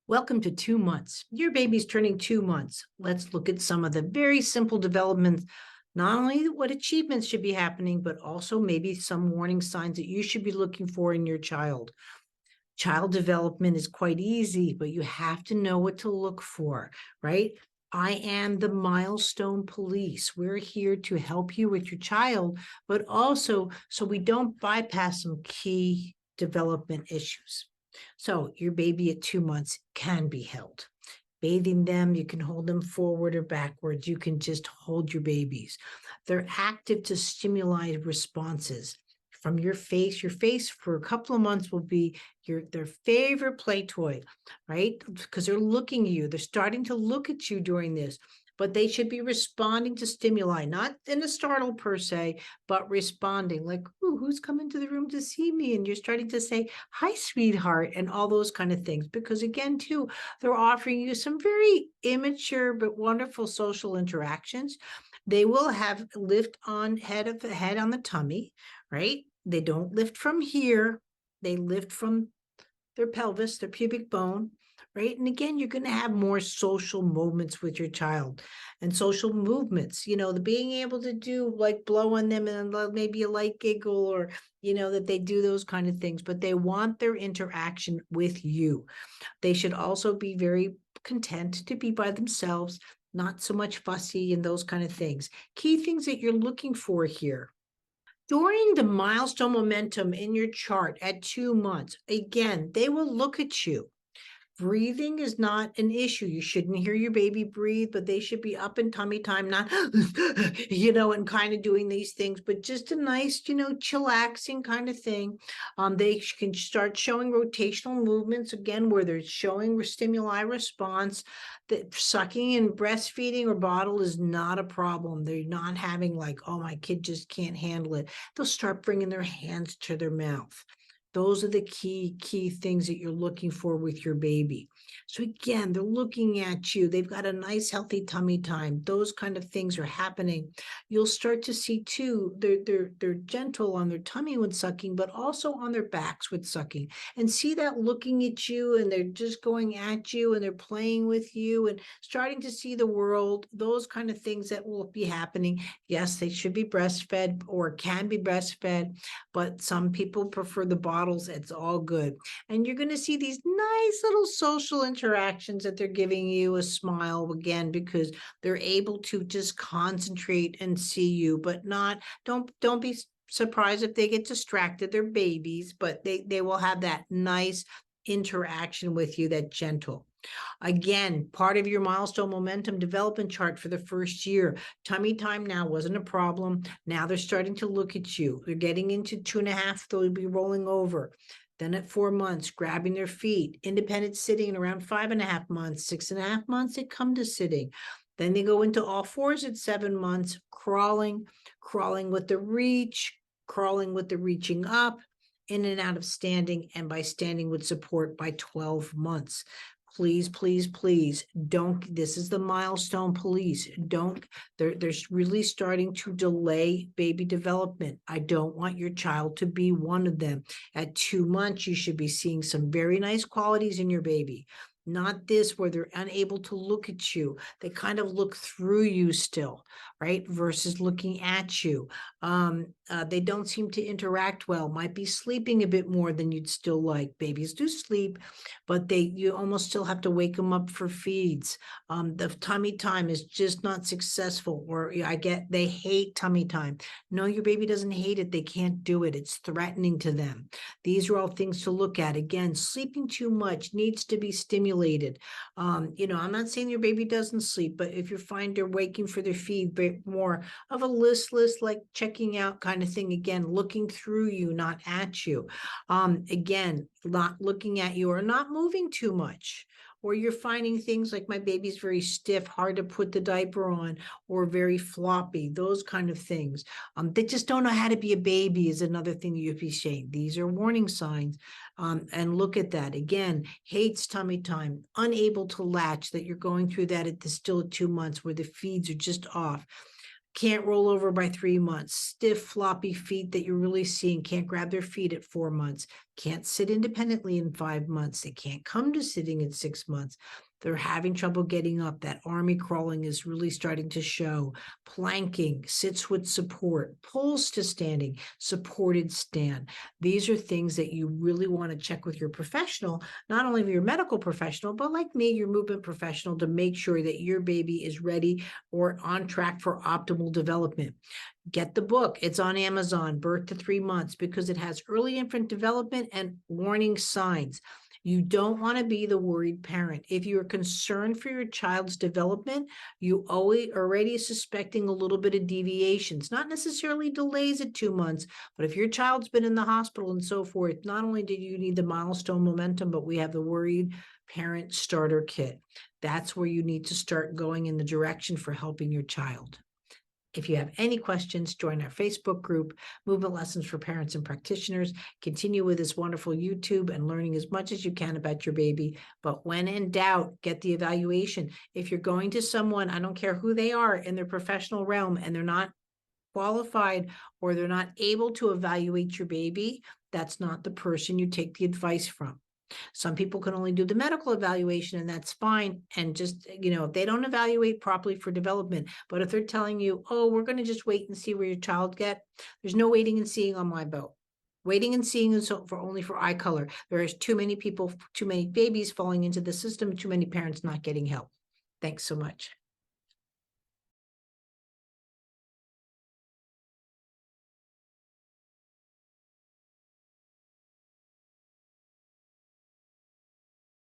Welcome to 2 months. Your baby's turning 2 months. Let's look at some of the very simple developments, not only what achievements should be happening, but also maybe some warning signs that you should be looking for in your child. Child development is quite easy, but you have to know what to look for, right? I am the milestone police. We're here to help you with your child, but also so we don't bypass some key development issues. So your baby at 2 months can be held. Bathing them, you can hold them forward or backwards. You can just hold your babies. They're active to stimuli responses from your face. Your face for a couple of months will be their favorite play toy, right? Because they're looking at you. They're starting to look at you during this, but they should be responding to stimuli, not in a startle per se, but responding like, ooh, who's coming to the room to see me? And you're starting to say, hi, sweetheart, and all those kind of things. Because again, too, they're offering you some very immature but wonderful social interactions. They will have lift on head on the tummy, right? They don't lift from here. They lift from their pelvis, their pubic bone, right? And again, you're going to have more social moments with your child and social movements, the being able to do like blow on them and maybe a light giggle or, that they do those kind of things, but they want their interaction with you. They should also be very content to be by themselves, not so much fussy and those kind of things. Key things that you're looking for here. During the milestone momentum in your chart at 2 months, again, they will look at you. Breathing is not an issue. You shouldn't hear your baby breathe, but they should be up in tummy time, not, and kind of doing these things, but just a nice, chillaxing kind of thing. They can start showing rotational movements again, where they're showing stimuli response. That sucking and breastfeeding or bottle is not a problem. They're not having like, oh, my kid just can't handle it. They'll start bringing their hands to their mouth. Those are the key things that you're looking for with your baby. So again, they're looking at you. They've got a nice, healthy tummy time. Those kind of things are happening. You'll start to see too, they're gentle on their tummy when sucking, but also on their backs with sucking. And see that looking at you, and they're just going at you, and they're playing with you and starting to see the world. Those kind of things that will be happening. Yes, they should be breastfed or can be breastfed, but some people prefer the bottles. It's all good. And you're going to see these nice little social interactions that they're giving you a smile again, because they're able to just concentrate and see you, but don't be surprised if they get distracted. They're babies, but they will have that nice interaction with you, that gentle. Again, part of your milestone momentum development chart for the first year. Tummy time now wasn't a problem. Now they're starting to look at you. They're getting into 2.5, they'll be rolling over. Then at 4 months, grabbing their feet, independent sitting around 5.5 months, 6.5 months, they come to sitting. Then they go into all fours at 7 months, crawling with the reach, crawling with the reaching up, in and out of standing, and by standing with support by 12 months. Please, please, please don't. This is the milestone police. They're really starting to delay baby development. I don't want your child to be one of them. At 2 months, you should be seeing some very nice qualities in your baby. Not this where they're unable to look at you. They kind of look through you still, right? Versus looking at you. They don't seem to interact well, might be sleeping a bit more than you'd still like. Babies do sleep, but you almost still have to wake them up for feeds. The tummy time is just not successful, or they hate tummy time. No, your baby doesn't hate it. They can't do it. It's threatening to them. These are all things to look at. Again, sleeping too much needs to be stimulated. I'm not saying your baby doesn't sleep, but if you find they're waking for their feed, but more of a listless, like checking out kind of thing, again, looking through you, not at you. Again, not looking at you or not moving too much, or you're finding things like my baby's very stiff, hard to put the diaper on, or very floppy, those kind of things. They just don't know how to be a baby is another thing you'd be saying. These are warning signs. And look at that. Again, hates tummy time, unable to latch, that you're going through that at still at 2 months where the feeds are just off. Can't roll over by 3 months, stiff, floppy feet that you're really seeing, can't grab their feet at 4 months. can't sit independently in 5 months. They can't come to sitting in 6 months. They're having trouble getting up. That army crawling is really starting to show. Planking, sits with support, pulls to standing, supported stand. These are things that you really want to check with your professional, not only your medical professional, but like me, your movement professional, to make sure that your baby is ready or on track for optimal development. Get the book. It's on Amazon, Birth to 3 Months, because it has early infant development and warning signs. You don't want to be the worried parent. If you are concerned for your child's development, you already suspecting a little bit of deviations, not necessarily delays at 2 months, but if your child's been in the hospital and so forth, not only do you need the milestone momentum, but we have the worried parent starter kit. That's where you need to start going in the direction for helping your child. If you have any questions, join our Facebook group, Movement Lessons for Parents and Practitioners. Continue with this wonderful YouTube and learning as much as you can about your baby. But when in doubt, get the evaluation. If you're going to someone, I don't care who they are in their professional realm, and they're not qualified or they're not able to evaluate your baby, that's not the person you take the advice from. Some people can only do the medical evaluation, and that's fine. And just, if they don't evaluate properly for development, but if they're telling you, oh, we're going to just wait and see where your child get, there's no waiting and seeing on my boat. Waiting and seeing is only for eye color. There's too many people, too many babies falling into the system, too many parents not getting help. Thanks so much.